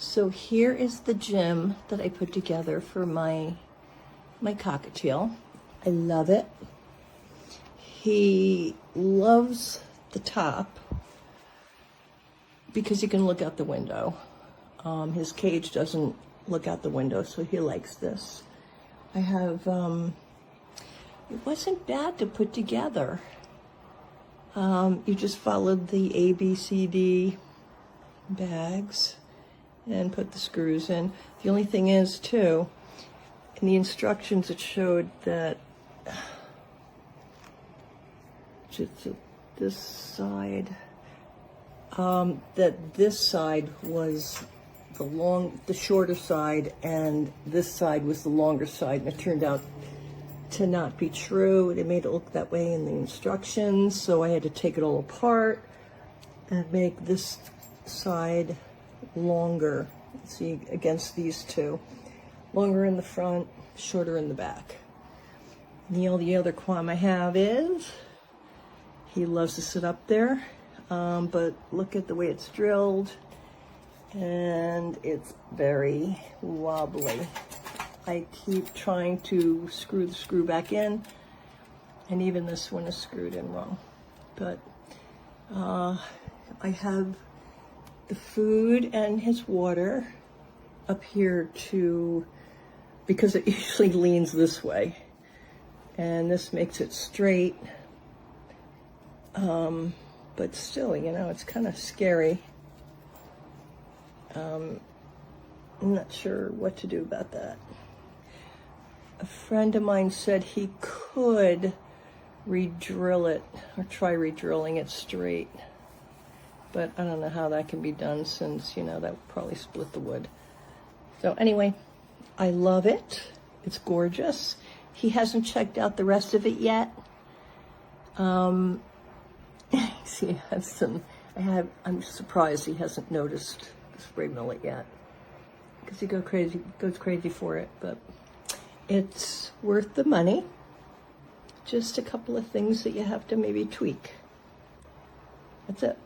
So here is the gym that I put together for my cockatiel. I love it. He loves the top because he can look out the window. His cage doesn't look out the window, so he likes this. I have, it wasn't bad to put together. You just followed the A, B, C, D bags and put the screws in. The only thing is, too, in the instructions it showed that just this side, that this side was the shorter side, and this side was the longer side, and it turned out to not be true. They made it look that way in the instructions, so I had to take it all apart and make this side longer. See, against these two. Longer in the front, shorter in the back. And the only other qualm I have is he loves to sit up there, but look at the way it's drilled, and it's very wobbly. I keep trying to screw the screw back in, and even this one is screwed in wrong. But I have the food and his water up here because it usually leans this way, and this makes it straight. But still, you know, it's kind of scary. I'm not sure what to do about that. A friend of mine said he could re-drill it, or try re-drilling it straight. But I don't know how that can be done, since, you know, that would probably split the wood. So anyway, I love it. It's gorgeous. He hasn't checked out the rest of it yet. See, I'm surprised he hasn't noticed the spray millet yet, because he goes crazy for it, but it's worth the money. Just a couple of things that you have to maybe tweak. That's it.